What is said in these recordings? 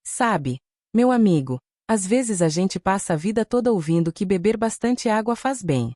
Sabe, meu amigo, às vezes a gente passa a vida toda ouvindo que beber bastante água faz bem.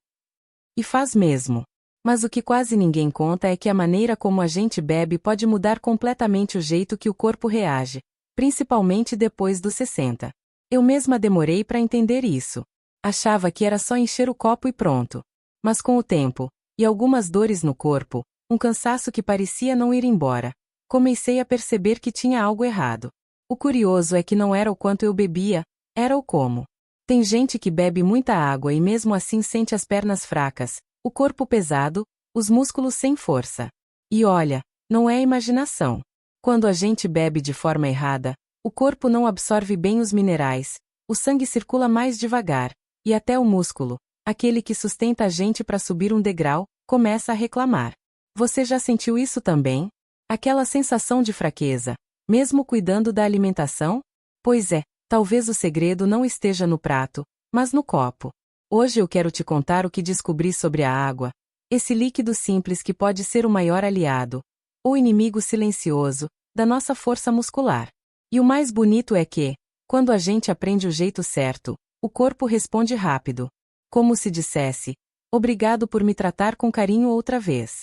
E faz mesmo. Mas o que quase ninguém conta é que a maneira como a gente bebe pode mudar completamente o jeito que o corpo reage, principalmente depois dos 60. Eu mesma demorei para entender isso. Achava que era só encher o copo e pronto. Mas com o tempo, e algumas dores no corpo, um cansaço que parecia não ir embora, comecei a perceber que tinha algo errado. O curioso é que não era o quanto eu bebia, era o como. Tem gente que bebe muita água e mesmo assim sente as pernas fracas, o corpo pesado, os músculos sem força. E olha, não é imaginação. Quando a gente bebe de forma errada, o corpo não absorve bem os minerais, o sangue circula mais devagar, e até o músculo, aquele que sustenta a gente para subir um degrau, começa a reclamar. Você já sentiu isso também? Aquela sensação de fraqueza, mesmo cuidando da alimentação? Pois é, talvez o segredo não esteja no prato, mas no copo. Hoje eu quero te contar o que descobri sobre a água, esse líquido simples que pode ser o maior aliado, ou inimigo silencioso, da nossa força muscular. E o mais bonito é que, quando a gente aprende o jeito certo, o corpo responde rápido. Como se dissesse, obrigado por me tratar com carinho outra vez.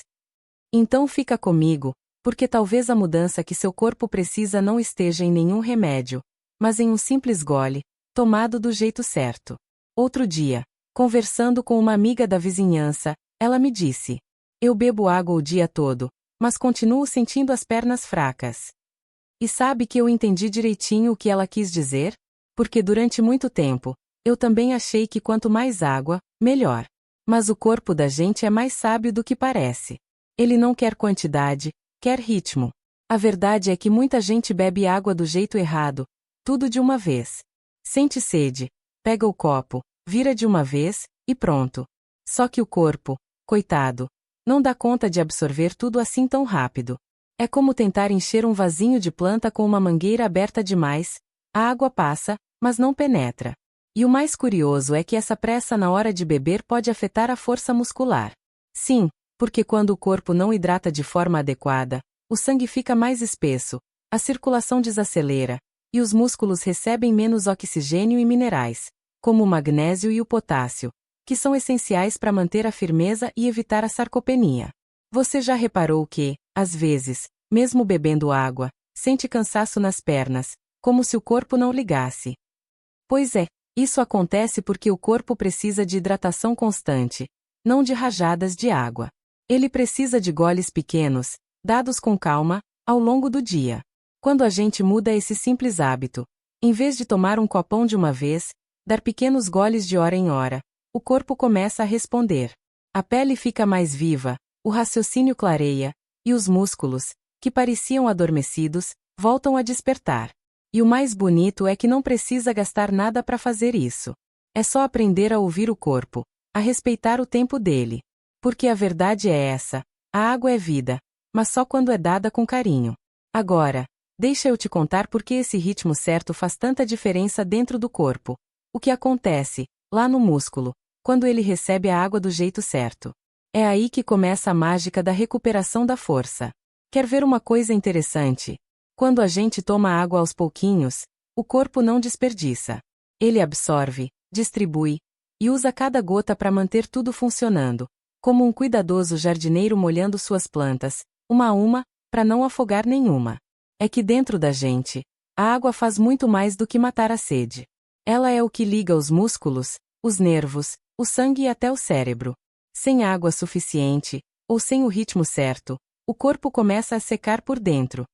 Então fica comigo, porque talvez a mudança que seu corpo precisa não esteja em nenhum remédio, mas em um simples gole, tomado do jeito certo. Outro dia, conversando com uma amiga da vizinhança, ela me disse: eu bebo água o dia todo, mas continuo sentindo as pernas fracas. E sabe que eu entendi direitinho o que ela quis dizer? Porque durante muito tempo, eu também achei que quanto mais água, melhor. Mas o corpo da gente é mais sábio do que parece. Ele não quer quantidade, quer ritmo. A verdade é que muita gente bebe água do jeito errado, tudo de uma vez. Sente sede, pega o copo, vira de uma vez, e pronto. Só que o corpo, coitado, não dá conta de absorver tudo assim tão rápido. É como tentar encher um vasinho de planta com uma mangueira aberta demais, a água passa, mas não penetra. E o mais curioso é que essa pressa na hora de beber pode afetar a força muscular. Sim, porque quando o corpo não hidrata de forma adequada, o sangue fica mais espesso, a circulação desacelera, e os músculos recebem menos oxigênio e minerais, como o magnésio e o potássio, que são essenciais para manter a firmeza e evitar a sarcopenia. Você já reparou que, às vezes, mesmo bebendo água, sente cansaço nas pernas, como se o corpo não ligasse? Pois é, isso acontece porque o corpo precisa de hidratação constante, não de rajadas de água. Ele precisa de goles pequenos, dados com calma, ao longo do dia. Quando a gente muda esse simples hábito, em vez de tomar um copão de uma vez, dar pequenos goles de hora em hora, o corpo começa a responder. A pele fica mais viva, o raciocínio clareia, e os músculos, que pareciam adormecidos, voltam a despertar. E o mais bonito é que não precisa gastar nada para fazer isso. É só aprender a ouvir o corpo, a respeitar o tempo dele. Porque a verdade é essa, a água é vida, mas só quando é dada com carinho. Agora, deixa eu te contar por que esse ritmo certo faz tanta diferença dentro do corpo. O que acontece, lá no músculo, quando ele recebe a água do jeito certo. É aí que começa a mágica da recuperação da força. Quer ver uma coisa interessante? Quando a gente toma água aos pouquinhos, o corpo não desperdiça. Ele absorve, distribui, e usa cada gota para manter tudo funcionando, como um cuidadoso jardineiro molhando suas plantas, uma a uma, para não afogar nenhuma. É que dentro da gente, a água faz muito mais do que matar a sede. Ela é o que liga os músculos, os nervos, o sangue e até o cérebro. Sem água suficiente, ou sem o ritmo certo, o corpo começa a secar por dentro.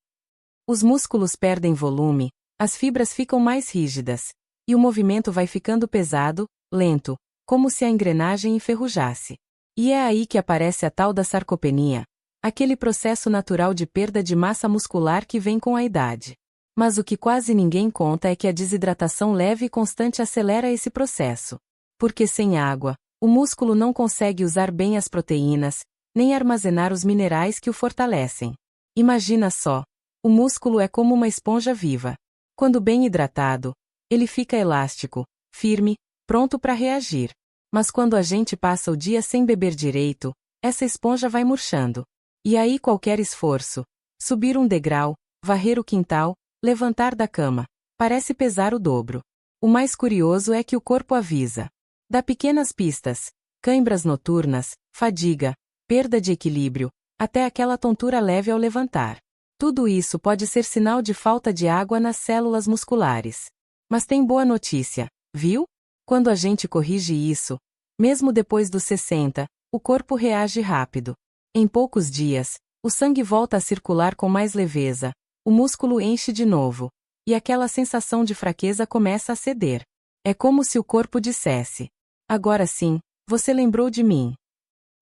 Os músculos perdem volume, as fibras ficam mais rígidas, e o movimento vai ficando pesado, lento, como se a engrenagem enferrujasse. E é aí que aparece a tal da sarcopenia, aquele processo natural de perda de massa muscular que vem com a idade. Mas o que quase ninguém conta é que a desidratação leve e constante acelera esse processo. Porque sem água, o músculo não consegue usar bem as proteínas, nem armazenar os minerais que o fortalecem. Imagina só, o músculo é como uma esponja viva. Quando bem hidratado, ele fica elástico, firme, pronto para reagir. Mas quando a gente passa o dia sem beber direito, essa esponja vai murchando. E aí qualquer esforço, subir um degrau, varrer o quintal, levantar da cama, parece pesar o dobro. O mais curioso é que o corpo avisa. Dá pequenas pistas, cãibras noturnas, fadiga, perda de equilíbrio, até aquela tontura leve ao levantar. Tudo isso pode ser sinal de falta de água nas células musculares. Mas tem boa notícia, viu? Quando a gente corrige isso, mesmo depois dos 60, o corpo reage rápido. Em poucos dias, o sangue volta a circular com mais leveza, o músculo enche de novo, e aquela sensação de fraqueza começa a ceder. É como se o corpo dissesse: agora sim, você lembrou de mim.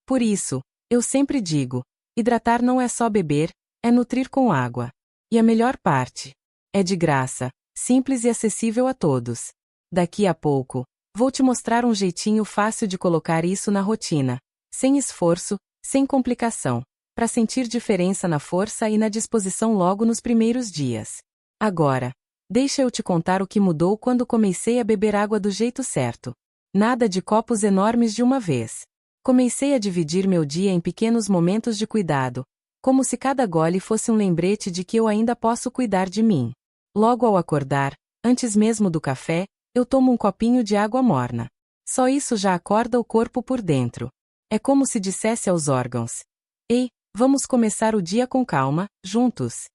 Por isso, eu sempre digo: hidratar não é só beber, é nutrir com água. E a melhor parte: é de graça, simples e acessível a todos. Daqui a pouco, vou te mostrar um jeitinho fácil de colocar isso na rotina, sem esforço, sem complicação, para sentir diferença na força e na disposição logo nos primeiros dias. Agora, deixa eu te contar o que mudou quando comecei a beber água do jeito certo. Nada de copos enormes de uma vez. Comecei a dividir meu dia em pequenos momentos de cuidado, como se cada gole fosse um lembrete de que eu ainda posso cuidar de mim. Logo ao acordar, antes mesmo do café, eu tomo um copinho de água morna. Só isso já acorda o corpo por dentro. É como se dissesse aos órgãos: ei, vamos começar o dia com calma, juntos.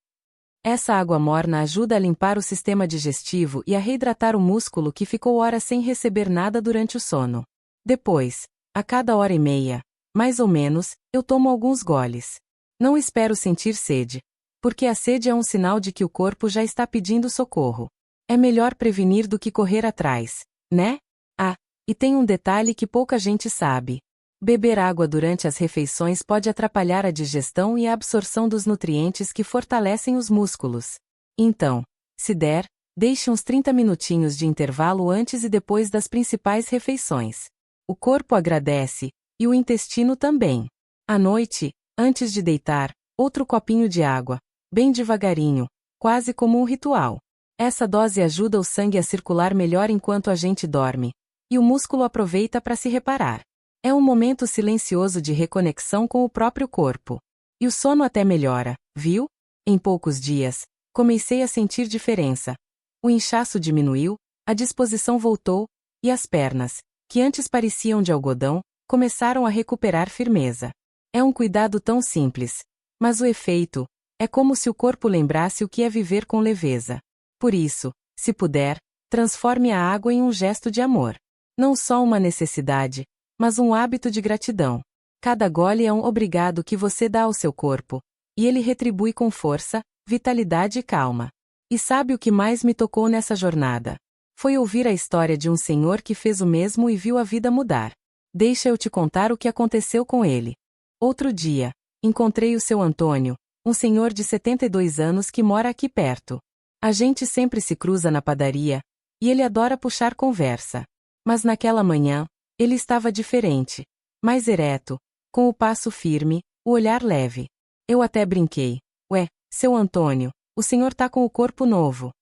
Essa água morna ajuda a limpar o sistema digestivo e a reidratar o músculo que ficou horas sem receber nada durante o sono. Depois, a cada hora e meia, mais ou menos, eu tomo alguns goles. Não espero sentir sede, porque a sede é um sinal de que o corpo já está pedindo socorro. É melhor prevenir do que correr atrás, né? Ah, e tem um detalhe que pouca gente sabe. Beber água durante as refeições pode atrapalhar a digestão e a absorção dos nutrientes que fortalecem os músculos. Então, se der, deixe uns 30 minutinhos de intervalo antes e depois das principais refeições. O corpo agradece, e o intestino também. À noite, antes de deitar, outro copinho de água, bem devagarinho, quase como um ritual. Essa dose ajuda o sangue a circular melhor enquanto a gente dorme, e o músculo aproveita para se reparar. É um momento silencioso de reconexão com o próprio corpo. E o sono até melhora, viu? Em poucos dias, comecei a sentir diferença. O inchaço diminuiu, a disposição voltou, e as pernas, que antes pareciam de algodão, começaram a recuperar firmeza. É um cuidado tão simples, mas o efeito é como se o corpo lembrasse o que é viver com leveza. Por isso, se puder, transforme a água em um gesto de amor. Não só uma necessidade, mas um hábito de gratidão. Cada gole é um obrigado que você dá ao seu corpo, e ele retribui com força, vitalidade e calma. E sabe o que mais me tocou nessa jornada? Foi ouvir a história de um senhor que fez o mesmo e viu a vida mudar. Deixa eu te contar o que aconteceu com ele. Outro dia, encontrei o seu Antônio, um senhor de 72 anos que mora aqui perto. A gente sempre se cruza na padaria, e ele adora puxar conversa. Mas naquela manhã, ele estava diferente, mais ereto, com o passo firme, o olhar leve. Eu até brinquei: ué, seu Antônio, o senhor tá com o corpo novo.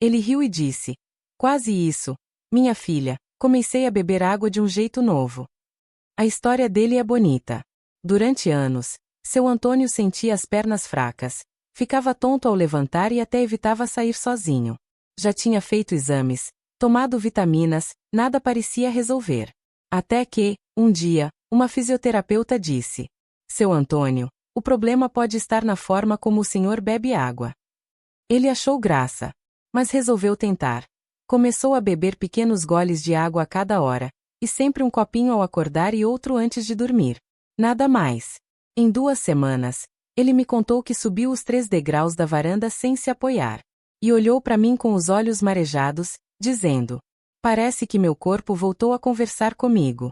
Ele riu e disse: quase isso, minha filha, comecei a beber água de um jeito novo. A história dele é bonita. Durante anos, seu Antônio sentia as pernas fracas, ficava tonto ao levantar e até evitava sair sozinho. Já tinha feito exames, tomado vitaminas, nada parecia resolver. Até que, um dia, uma fisioterapeuta disse: seu Antônio, o problema pode estar na forma como o senhor bebe água. Ele achou graça, mas resolveu tentar. Começou a beber pequenos goles de água a cada hora, e sempre um copinho ao acordar e outro antes de dormir. Nada mais. Em 2 semanas, ele me contou que subiu os 3 degraus da varanda sem se apoiar. E olhou para mim com os olhos marejados, dizendo: parece que meu corpo voltou a conversar comigo.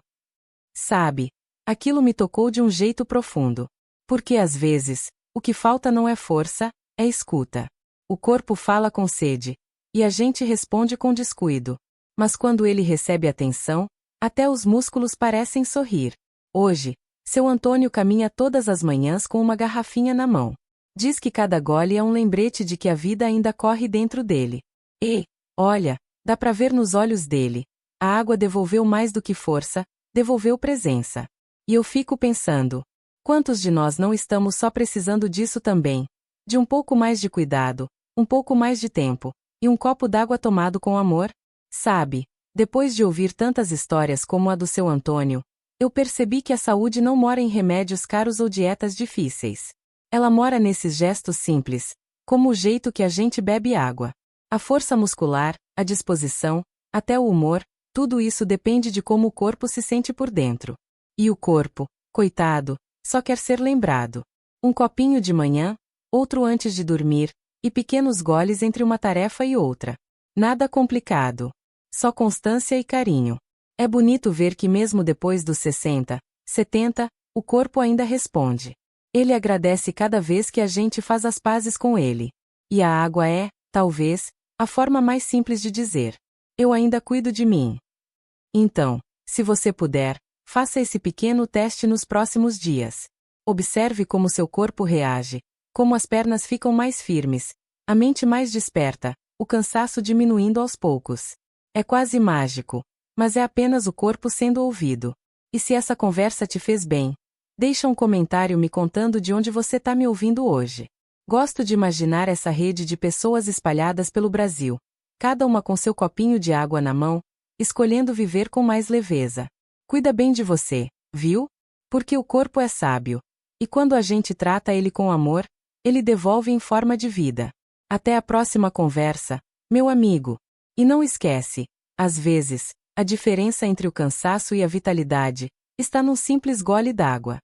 Sabe, aquilo me tocou de um jeito profundo. Porque às vezes, o que falta não é força, é escuta. O corpo fala com sede, e a gente responde com descuido. Mas quando ele recebe atenção, até os músculos parecem sorrir. Hoje, seu Antônio caminha todas as manhãs com uma garrafinha na mão. Diz que cada gole é um lembrete de que a vida ainda corre dentro dele. E, olha, dá pra ver nos olhos dele. A água devolveu mais do que força, devolveu presença. E eu fico pensando: quantos de nós não estamos só precisando disso também? De um pouco mais de cuidado, um pouco mais de tempo, E um copo d'água tomado com amor? Sabe, depois de ouvir tantas histórias como a do seu Antônio, eu percebi que a saúde não mora em remédios caros ou dietas difíceis. Ela mora nesses gestos simples, como o jeito que a gente bebe água. A força muscular, a disposição, até o humor, tudo isso depende de como o corpo se sente por dentro. E o corpo, coitado, só quer ser lembrado. Um copinho de manhã, outro antes de dormir, e pequenos goles entre uma tarefa e outra. Nada complicado. Só constância e carinho. É bonito ver que mesmo depois dos 60, 70, o corpo ainda responde. Ele agradece cada vez que a gente faz as pazes com ele. E a água é, talvez, a forma mais simples de dizer: eu ainda cuido de mim. Então, se você puder, faça esse pequeno teste nos próximos dias. Observe como seu corpo reage, como as pernas ficam mais firmes, a mente mais desperta, o cansaço diminuindo aos poucos. É quase mágico, mas é apenas o corpo sendo ouvido. E se essa conversa te fez bem, deixa um comentário me contando de onde você está me ouvindo hoje. Gosto de imaginar essa rede de pessoas espalhadas pelo Brasil, cada uma com seu copinho de água na mão, escolhendo viver com mais leveza. Cuida bem de você, viu? Porque o corpo é sábio. E quando a gente trata ele com amor, ele devolve em forma de vida. Até a próxima conversa, meu amigo. E não esquece, às vezes, a diferença entre o cansaço e a vitalidade está num simples gole d'água.